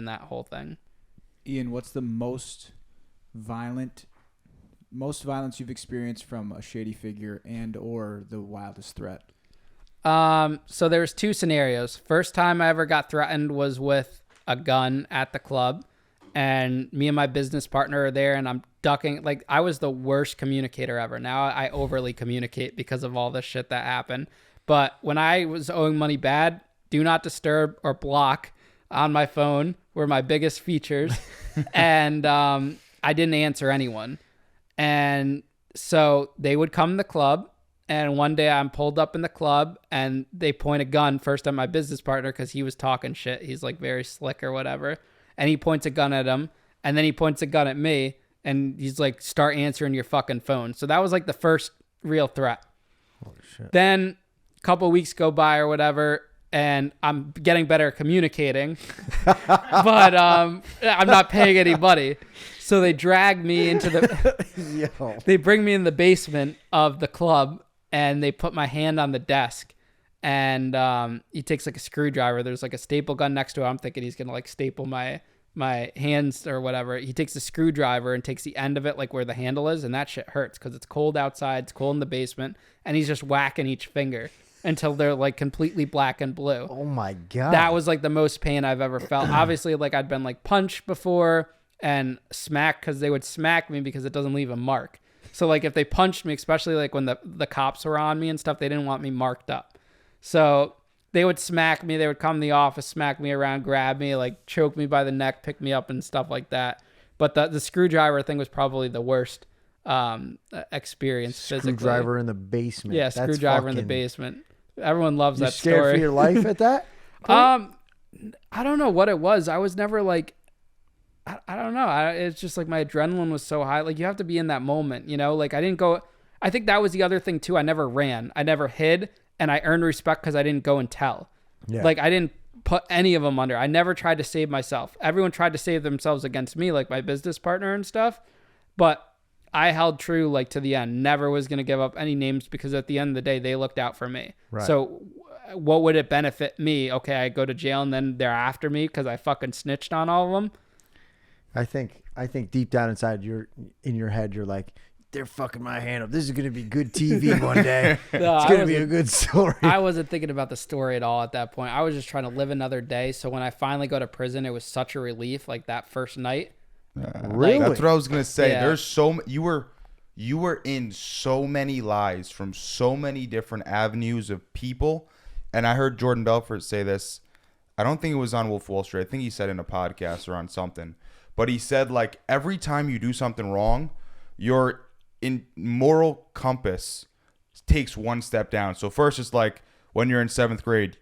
in that whole thing. Ian, what's the most violence you've experienced from a shady figure and or the wildest threat? So there's two scenarios. First time I ever got threatened was with a gun at the club, and me and my business partner are there, and I'm ducking. Like, I was the worst communicator ever. Now I overly communicate because of all this shit that happened. But when I was owing money bad, do not disturb or block on my phone were my biggest features. And I didn't answer anyone. And so they would come to the club. And one day I'm pulled up in the club and they point a gun first at my business partner because he was talking shit. He's like very slick or whatever. And he points a gun at him. And then he points a gun at me. And he's like, start answering your fucking phone. So that was like the first real threat. Holy shit. Then a couple of weeks go by or whatever. And I'm getting better at communicating. But I'm not paying anybody. So they drag me into the... They bring me in the basement of the club. And they put my hand on the desk, and he takes like a screwdriver. There's like a staple gun next to it. I'm thinking he's gonna like staple my hands or whatever. He takes the screwdriver and takes the end of it, like where the handle is, and that shit hurts because it's cold outside. It's cold in the basement, and he's just whacking each finger until they're like completely black and blue. Oh my God. That was like the most pain I've ever felt. Obviously, like I'd been like punched before and smacked because they would smack me because it doesn't leave a mark. So, like, if they punched me, especially, like, when the cops were on me and stuff, they didn't want me marked up. So, they would smack me. They would come in the office, smack me around, grab me, like, choke me by the neck, pick me up and stuff like that. But the screwdriver thing was probably the worst experience physically. Screwdriver in the basement. Yeah, screwdriver in the basement. Everyone loves that story. You scared for your life at that point? I don't know what it was. I was never, like... I don't know. It's just like my adrenaline was so high. Like, you have to be in that moment, you know? Like, I didn't go... I think that was the other thing, too. I never ran. I never hid, and I earned respect because I didn't go and tell. Yeah. Like, I didn't put any of them under. I never tried to save myself. Everyone tried to save themselves against me, like my business partner and stuff. But I held true, like, to the end. Never was going to give up any names because at the end of the day, they looked out for me. Right. So what would it benefit me? Okay, I go to jail, and then they're after me because I fucking snitched on all of them. I think deep down inside in your head, you're like, they're fucking my hand up. This is going to be good TV one day. No, it's going to be a good story. I wasn't thinking about the story at all at that point. I was just trying to live another day. So when I finally go to prison, it was such a relief, like that first night. Really? That's what I was going to say. Yeah. There's you were in so many lies from so many different avenues of people. And I heard Jordan Belfort say this. I don't think it was on Wolf Wall Street. I think he said in a podcast or on something. But he said, like, every time you do something wrong, your moral compass takes one step down. So first it's like when you're in 7th grade,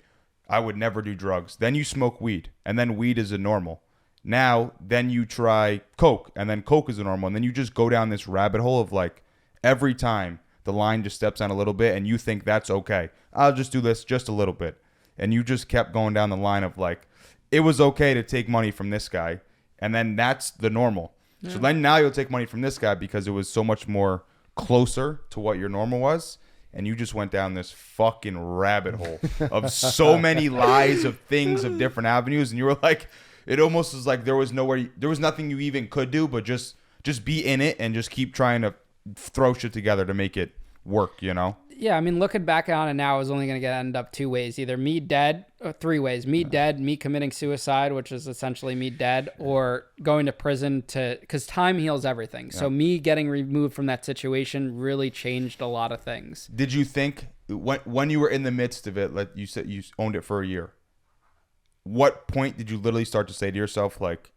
I would never do drugs. Then you smoke weed, and then weed is a normal. Now, then you try Coke, and then Coke is a normal. And then you just go down this rabbit hole of, like, every time the line just steps on a little bit, and you think that's okay. I'll just do this just a little bit. And you just kept going down the line of, like, it was okay to take money from this guy. And then that's the normal. Yeah. So then now you'll take money from this guy because it was so much more closer to what your normal was. And you just went down this fucking rabbit hole of so many lies of things of different avenues. And you were like, it almost was like there was nothing you even could do, but just be in it and just keep trying to throw shit together to make it work, you know? Yeah, I mean, looking back on it now, it was only going to end up 2 ways. Either me dead, or 3 ways. Me dead, me committing suicide, which is essentially me dead, or going to prison because time heals everything. Yeah. So me getting removed from that situation really changed a lot of things. Did you think, when you were in the midst of it, like you said you owned it for a year, what point did you literally start to say to yourself, like,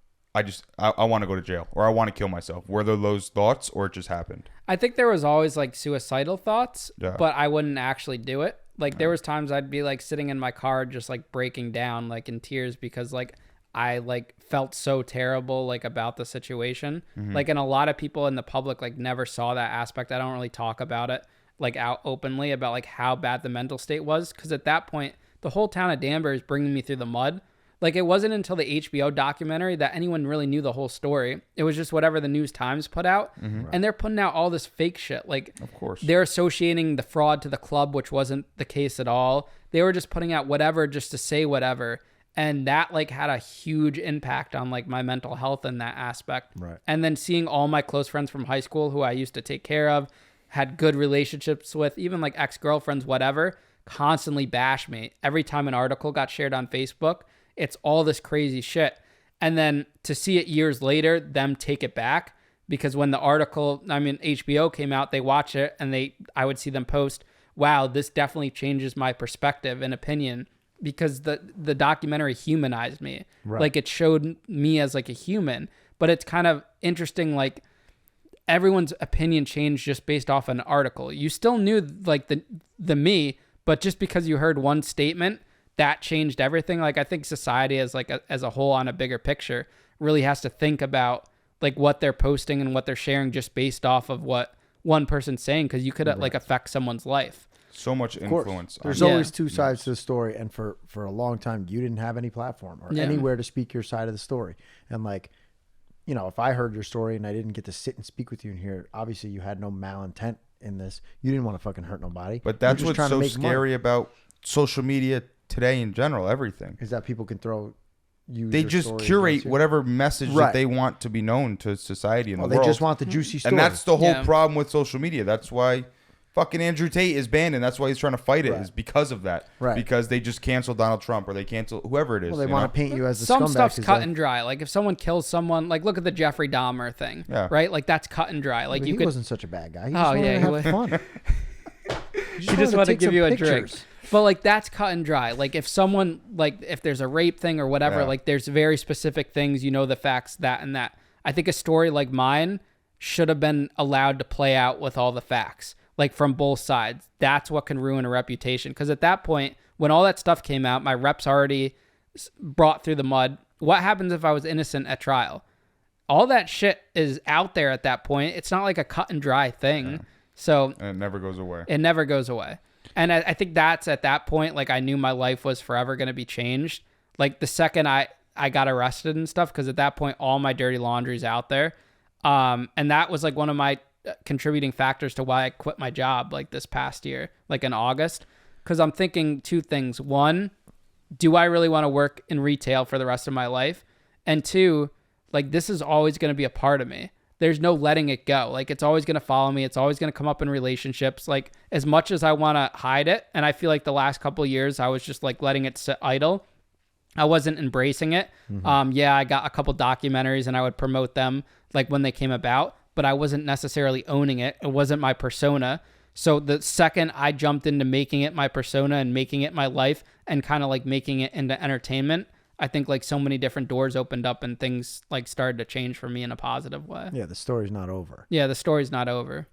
I want to go to jail, or I want to kill myself? Were there those thoughts, or it just happened? I think there was always like suicidal thoughts, but I wouldn't actually do it. Like there was times I'd be like sitting in my car, just like breaking down, like in tears, because like I like felt so terrible, like about the situation. Mm-hmm. Like, and a lot of people in the public like never saw that aspect. I don't really talk about it like out openly about like how bad the mental state was. Cause at that point, the whole town of Danbury is bringing me through the mud. Like, it wasn't until the HBO documentary that anyone really knew the whole story. It was just whatever the News Times put out. Mm-hmm. And they're putting out all this fake shit. Like, of course, they're associating the fraud to the club, which wasn't the case at all. They were just putting out whatever just to say whatever. And that like had a huge impact on like my mental health in that aspect. Right. And then seeing all my close friends from high school who I used to take care of, had good relationships with, even like ex-girlfriends, whatever, constantly bash me. Every time an article got shared on Facebook, it's all this crazy shit. And then to see it years later, them take it back, because when the article, HBO came out, they watch it and I would see them post, wow, this definitely changes my perspective and opinion, because the documentary humanized me. Right. Like it showed me as like a human. But it's kind of interesting, like everyone's opinion changed just based off an article. You still knew like the me, but just because you heard one statement, that changed everything. Like I think society as like as a whole on a bigger picture really has to think about like what they're posting and what they're sharing just based off of what one person's saying, because you could like affect someone's life. So much influence. There's always two sides to the story, and for a long time you didn't have any platform or anywhere to speak your side of the story. And like, you know, if I heard your story and I didn't get to sit and speak with you in here, obviously you had no malintent in this. You didn't want to fucking hurt nobody. But that's what's so scary about social media today in general, everything. Is that people can throw you. They just curate whatever message that they want to be known to society and the world. They just want the juicy story. And that's the whole problem with social media. That's why fucking Andrew Tate is banned, and that's why he's trying to fight it, is because of that. Right. Because they just canceled Donald Trump, or they cancel whoever it is. Well, they want to paint you as the some scumbag. Stuff's cut and dry. Like if someone kills someone, like look at the Jeffrey Dahmer thing, right? Like that's cut and dry. Like he wasn't such a bad guy. He just wanted to have fun. He just wanted to give you a drink. But like that's cut and dry. Like if someone, like if there's a rape thing or whatever, like there's very specific things, you know, the facts, that and that. I think a story like mine should have been allowed to play out with all the facts, like from both sides. That's what can ruin a reputation. Because at that point, when all that stuff came out, my rep's already brought through the mud. What happens if I was innocent at trial? All that shit is out there at that point. It's not like a cut and dry thing. Yeah. So and it never goes away. It never goes away. And I think that's at that point, like I knew my life was forever going to be changed. Like the second I got arrested and stuff, because at that point, all my dirty laundry's out there. And that was like one of my contributing factors to why I quit my job like this past year, like in August. Because I'm thinking two things. One, do I really want to work in retail for the rest of my life? And two, like this is always going to be a part of me. There's no letting it go. Like it's always going to follow me. It's always going to come up in relationships. Like as much as I want to hide it, and I feel like the last couple of years I was just like letting it sit idle. I wasn't embracing it. Mm-hmm. I got a couple documentaries and I would promote them like when they came about, but I wasn't necessarily owning it. It wasn't my persona. So the second I jumped into making it my persona and making it my life and kind of like making it into entertainment, I think like so many different doors opened up and things like started to change for me in a positive way. Yeah, the story's not over. Yeah, the story's not over.